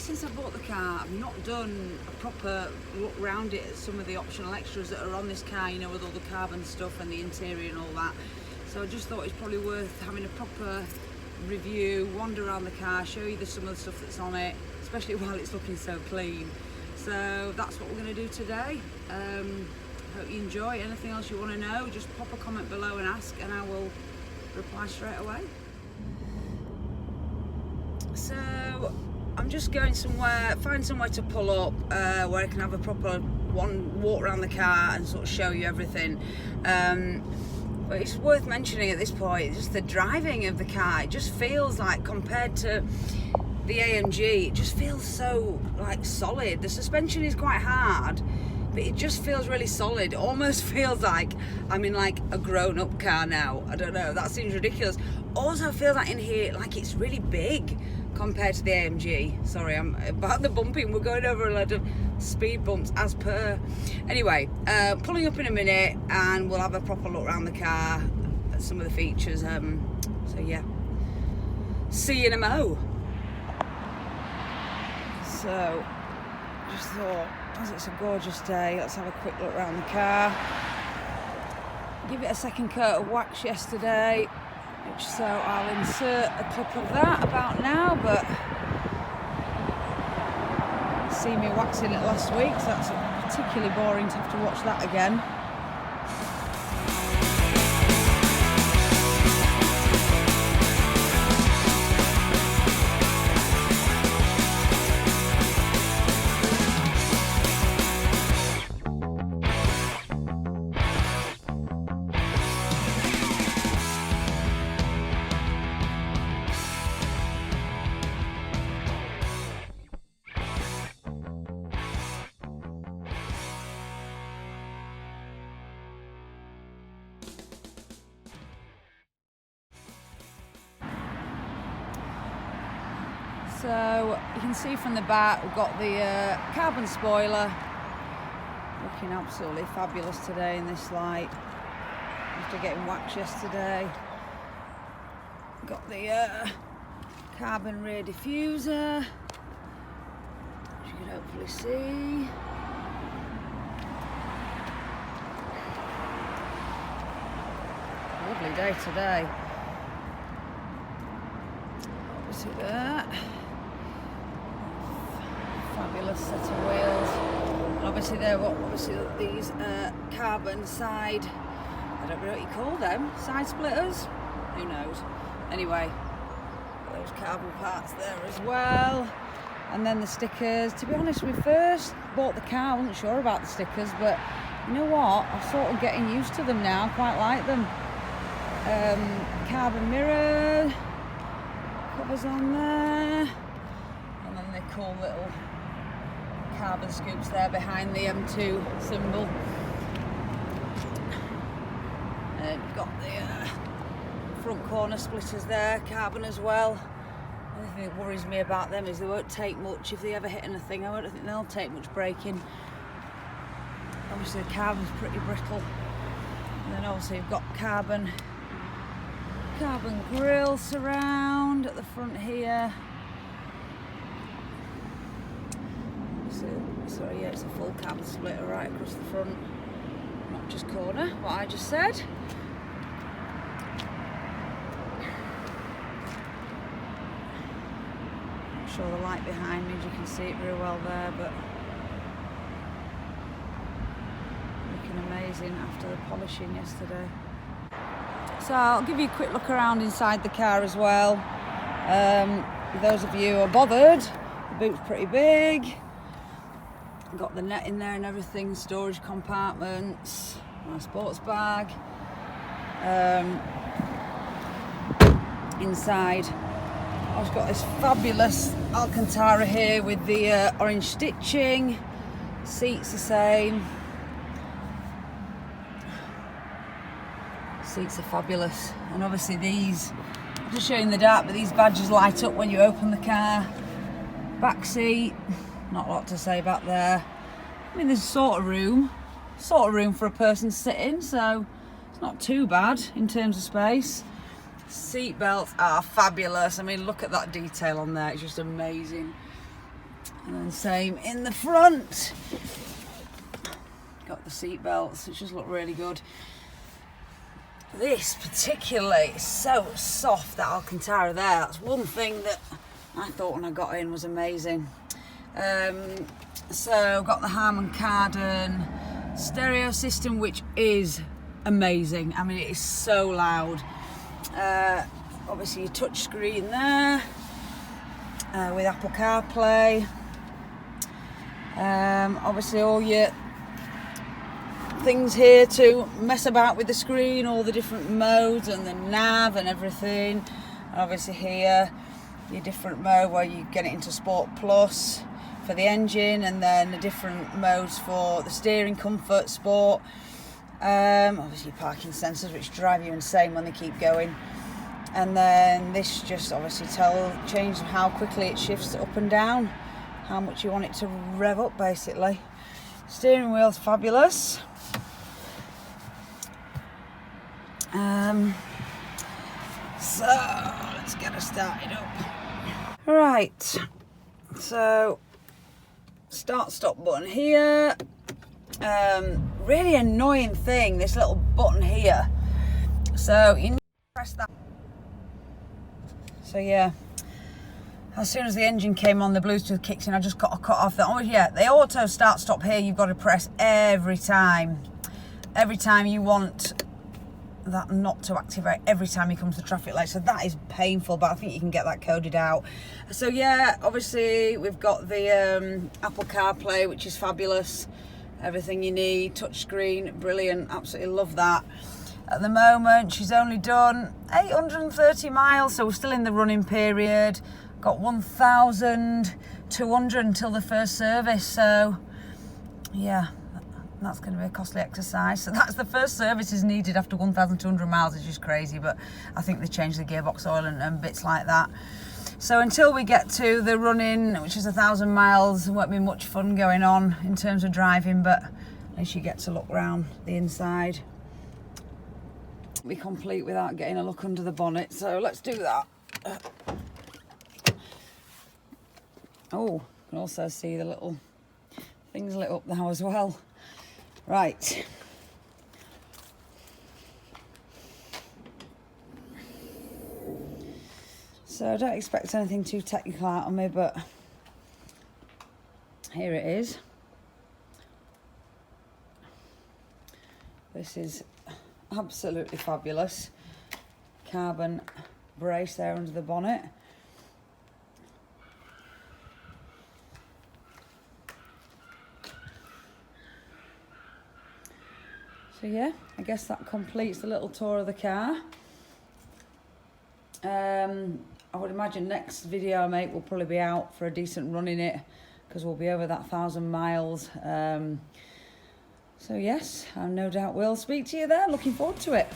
since I bought the car, I've not done a proper look round it at some of the optional extras that are on this car, you know, with all the carbon stuff and the interior and all that. So I just thought it's probably worth having a proper review, wander around the car, show you some of the stuff that's on it, especially while it's looking so clean. So that's what we're going to do today. Hope you enjoy. Anything else you want to know, just pop a comment below and ask, and I will reply straight away. So I'm just going somewhere, find somewhere to pull up where I can have a proper walk around the car and sort of show you everything. But it's worth mentioning at this point, just the driving of the car. It just feels like, compared to the AMG, it just feels so like solid. The suspension is quite hard, but it just feels really solid. It almost feels like I'm in like a grown-up car now. I don't know, that seems ridiculous. Also feels like in here, like it's really big compared to the AMG. Sorry, I'm about the bumping. We're going over a lot of speed bumps as per. Anyway, pulling up in a minute and we'll have a proper look around the car at some of the features. So yeah, see you in a mo. So, just thought, as it's a gorgeous day, let's have a quick look around the car. Give it a second coat of wax yesterday, so I'll insert a clip of that about now, but you see me waxing it last week, so that's particularly boring to have to watch that again. So you can see from the back we've got the carbon spoiler, looking absolutely fabulous today in this light after getting waxed yesterday. Got the carbon rear diffuser, which you can hopefully see. Lovely day today. Obviously that. Fabulous set of wheels, and obviously they're these carbon side, I don't know what you call them, side splitters, who knows. Anyway, those carbon parts there as well, and then the stickers. To be honest, when we first bought the car I wasn't sure about the stickers, but you know what, I'm sort of getting used to them now. I quite like them. Carbon mirror covers on there, and then the cool little carbon scoops there behind the M2 symbol. And you've got the front corner splitters there, carbon as well. The only thing that worries me about them is they won't take much. If they ever hit anything, I don't think they'll take much braking. Obviously the carbon's pretty brittle. And then obviously you've got carbon grille surround at the front here. Sorry, yeah, it's a full carbon splitter right across the front, not just corner, what I just said. Not sure the light behind me, as you can see it very well there, but looking amazing after the polishing yesterday. So I'll give you a quick look around inside the car as well. For those of you who are bothered, the boot's pretty big. Got the net in there and everything, storage compartments, my sports bag. Inside, I've got this fabulous Alcantara here with the orange stitching. Seats the same. Seats are fabulous, and obviously these, I'm just showing the dark, but these badges light up when you open the car. Back seat, not a lot to say about there. I mean, there's sort of room for a person sitting, so it's not too bad in terms of space. Seat belts are fabulous. I mean, look at that detail on there, it's just amazing. And then same in the front. Got the seat belts, which just look really good. This particularly is so soft, that Alcantara there. That's one thing that I thought when I got in was amazing. So got the Harman Kardon stereo system, which is amazing. I mean, it is so loud. Obviously your touch screen there with Apple CarPlay. Obviously all your things here to mess about with the screen, all the different modes and the nav and everything. And obviously here your different mode where you get it into Sport Plus for the engine, and then the different modes for the steering, comfort, sport. Obviously parking sensors, which drive you insane when they keep going. And then this just obviously change how quickly it shifts up and down, how much you want it to rev up basically. Steering wheel's fabulous. So let's get her started up. Right, so start stop button here. Really annoying thing, this little button here. So you need to press that. So yeah, as soon as the engine came on, the Bluetooth kicked in. I just got a cut off that. Oh yeah, the auto start stop here, you've got to press every time. Every time you want that not to activate, every time you come to the traffic light. So that is painful, but I think you can get that coded out. So yeah, obviously we've got the Apple CarPlay, which is fabulous. Everything you need, touchscreen, brilliant, absolutely love that. At the moment, she's only done 830 miles, so we're still in the running period. Got 1,200 until the first service, so yeah, that's going to be a costly exercise. So that's the first service is needed after 1,200 miles, which is crazy, but I think they changed the gearbox oil and bits like that. So until we get to the running, which is 1,000 miles, there won't be much fun going on in terms of driving, but at least you get to look round the inside. Be complete without getting a look under the bonnet, so let's do that. Oh, you can also see the little things lit up now as well. Right. So I don't expect anything too technical out of me, but here it is. This is absolutely fabulous. Carbon brace there under the bonnet. So yeah, I guess that completes the little tour of the car. I would imagine next video I make will probably be out for a decent run in it, because we'll be over that 1,000 miles. So yes, I no doubt will speak to you there. Looking forward to it.